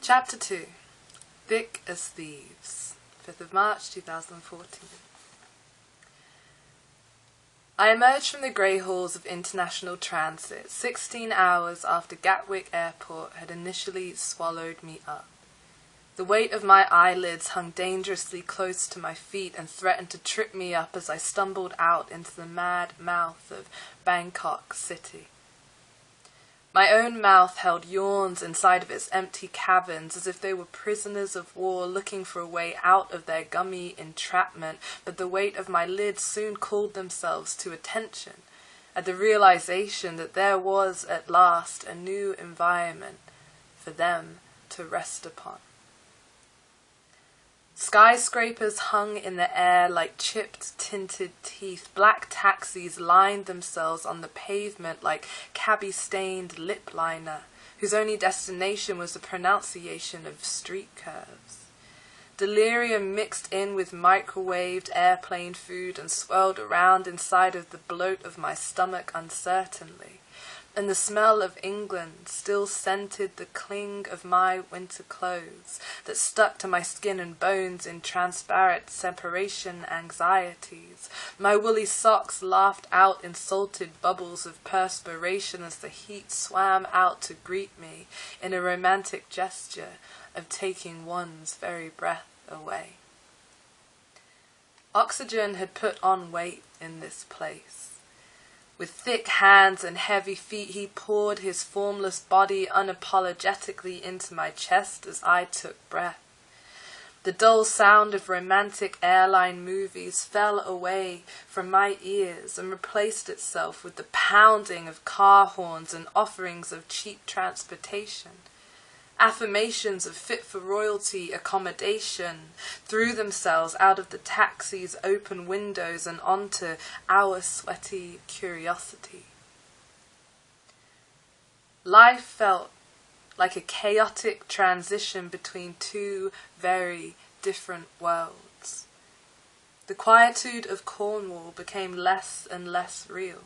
Chapter 2. Thick as Thieves. 5th of March 2014. I emerged from the grey halls of international transit 16 hours after Gatwick Airport had initially swallowed me up. The weight of my eyelids hung dangerously close to my feet and threatened to trip me up as I stumbled out into the mad mouth of Bangkok City. My own mouth held yawns inside of its empty caverns as if they were prisoners of war looking for a way out of their gummy entrapment, but the weight of my lids soon called themselves to attention at the realization that there was at last a new environment for them to rest upon. Skyscrapers hung in the air like chipped, tinted teeth. Black taxis lined themselves on the pavement like cabbie-stained lip liner, whose only destination was the pronunciation of street curves. Delirium mixed in with microwaved airplane food and swirled around inside of the bloat of my stomach uncertainly, and the smell of England still scented the cling of my winter clothes that stuck to my skin and bones in transparent separation anxieties. My woolly socks laughed out insulted bubbles of perspiration as the heat swam out to greet me in a romantic gesture of taking one's very breath away. Oxygen had put on weight in this place. With thick hands and heavy feet, he poured his formless body unapologetically into my chest as I took breath. The dull sound of romantic airline movies fell away from my ears and replaced itself with the pounding of car horns and offerings of cheap transportation. Affirmations of fit-for-royalty accommodation threw themselves out of the taxi's open windows and onto our sweaty curiosity. Life felt like a chaotic transition between two very different worlds. The quietude of Cornwall became less and less real.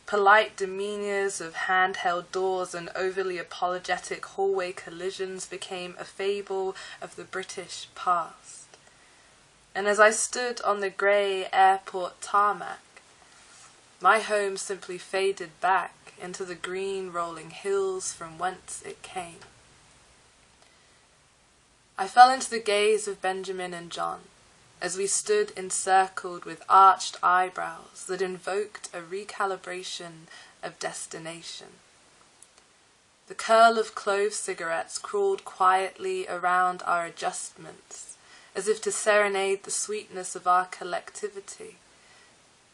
Polite demeanours of handheld doors and overly apologetic hallway collisions became a fable of the British past. And as I stood on the grey airport tarmac, my home simply faded back into the green rolling hills from whence it came. I fell into the gaze of Benjamin and John, as we stood encircled with arched eyebrows that invoked a recalibration of destination. The curl of clove cigarettes crawled quietly around our adjustments, as if to serenade the sweetness of our collectivity.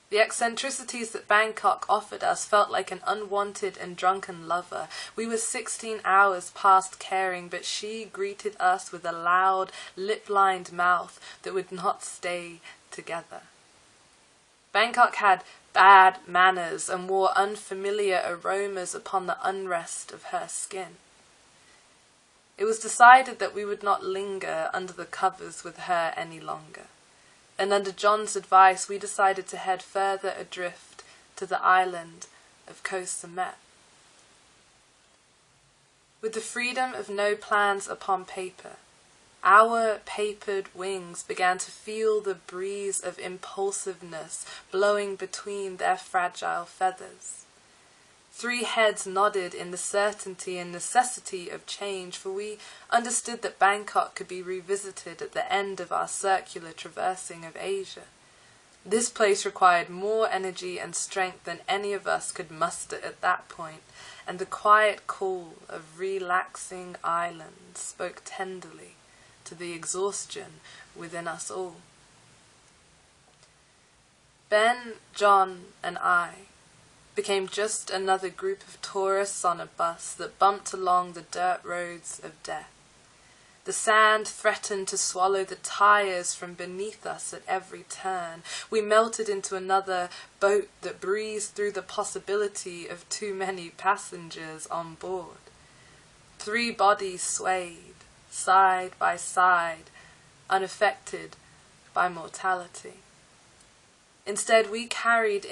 The eccentricities that Bangkok offered us felt like an unwanted and drunken lover. We were 16 hours past caring, but she greeted us with a loud, lip-lined mouth that would not stay together. Bangkok had bad manners and wore unfamiliar aromas upon the unrest of her skin. It was decided that we would not linger under the covers with her any longer. And under John's advice, we decided to head further adrift to the island of Koh Samet. With the freedom of no plans upon paper, our papered wings began to feel the breeze of impulsiveness blowing between their fragile feathers. 3 heads nodded in the certainty and necessity of change, for we understood that Bangkok could be revisited at the end of our circular traversing of Asia. This place required more energy and strength than any of us could muster at that point, and the quiet call of relaxing islands spoke tenderly to the exhaustion within us all. Ben, John, and I became just another group of tourists on a bus that bumped along the dirt roads of death. The sand threatened to swallow the tires from beneath us at every turn. We melted into another boat that breezed through the possibility of too many passengers on board. 3 bodies swayed, side by side, unaffected by mortality. Instead, we carried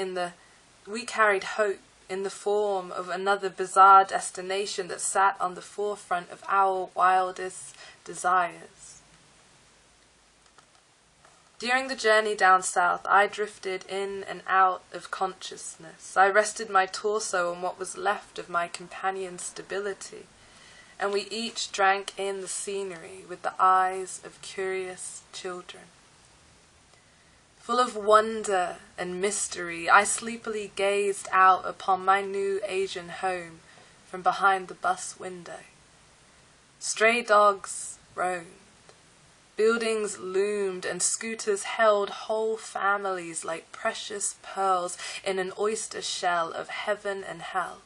hope in the form of another bizarre destination that sat on the forefront of our wildest desires. During the journey down south, I drifted in and out of consciousness. I rested my torso on what was left of my companion's stability, and we each drank in the scenery with the eyes of curious children. Full of wonder and mystery, I sleepily gazed out upon my new Asian home from behind the bus window. Stray dogs roamed. Buildings loomed and scooters held whole families like precious pearls in an oyster shell of heaven and hell.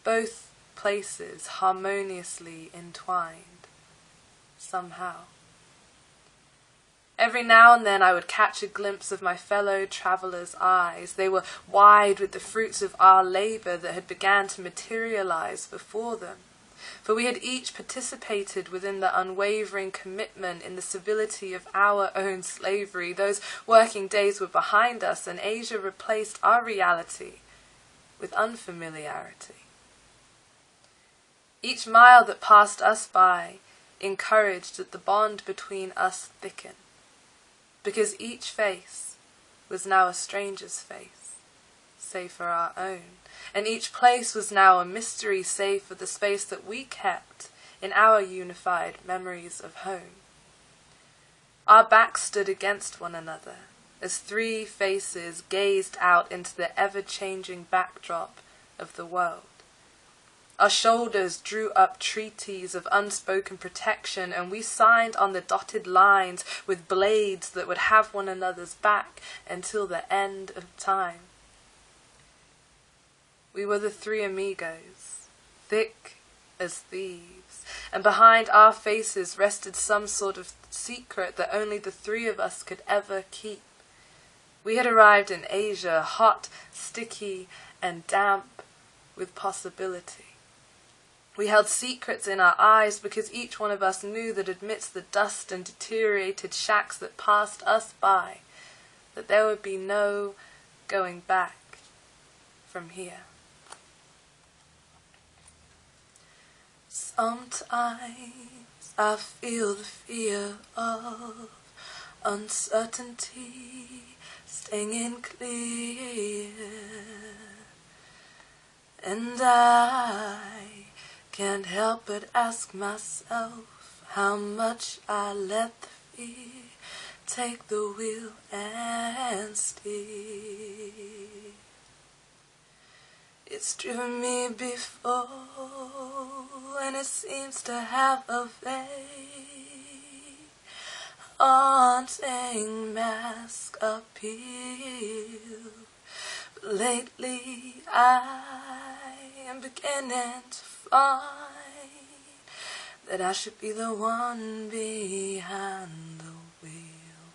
Both places harmoniously entwined, somehow. Every now and then I would catch a glimpse of my fellow travellers' eyes. They were wide with the fruits of our labour that had begun to materialise before them. For we had each participated within the unwavering commitment in the civility of our own slavery. Those working days were behind us, and Asia replaced our reality with unfamiliarity. Each mile that passed us by encouraged that the bond between us thicken, because each face was now a stranger's face, save for our own, and each place was now a mystery save for the space that we kept in our unified memories of home. Our backs stood against one another as three faces gazed out into the ever-changing backdrop of the world. Our shoulders drew up treaties of unspoken protection, and we signed on the dotted lines with blades that would have one another's back until the end of time. We were the three amigos, thick as thieves, and behind our faces rested some sort of secret that only the three of us could ever keep. We had arrived in Asia, hot, sticky, and damp with possibility. We held secrets in our eyes because each one of us knew that amidst the dust and deteriorated shacks that passed us by, that there would be no going back from here. Sometimes I feel the fear of uncertainty stinging clear, and I can't help but ask myself how much I let the fear take the wheel and steer. It's driven me before, and it seems to have a vague, haunting mask appeal. But lately I am beginning to find that I should be the one behind the wheel.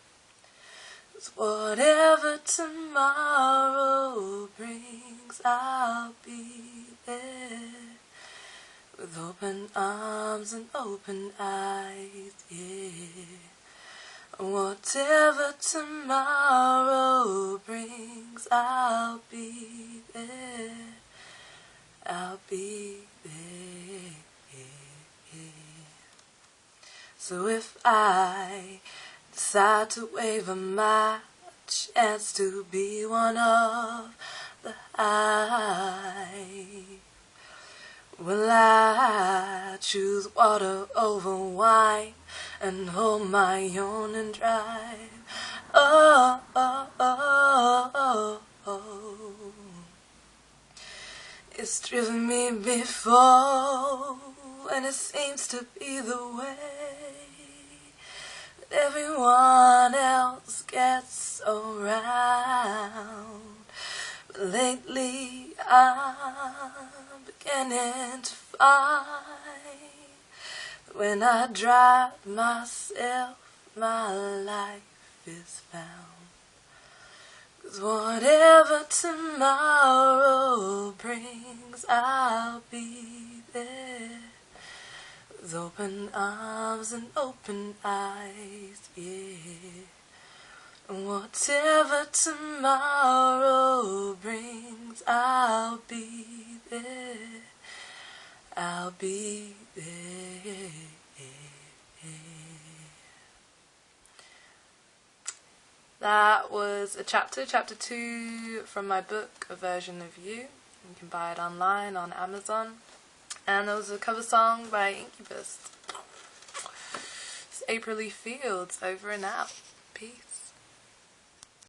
'Cause whatever tomorrow brings, I'll be there with open arms and open eyes, yeah. Whatever tomorrow brings, I'll be there. I'll be there. So if I decide to waver my chance to be one of the high, will I choose water over wine and hold my own and drive? Oh, oh, oh, oh, oh. It's driven me before, and it seems to be the way that everyone else gets around. But lately I'm beginning to find that when I drive myself, my life is found. 'Cause whatever tomorrow brings, I'll be there with open arms and open eyes, yeah. Whatever tomorrow brings, I'll be there. I'll be there. That was a chapter 2 from my book, A Version of You. You can buy it online on Amazon. And there was a cover song by Incubus. It's April Lee Fields, over and out. Peace.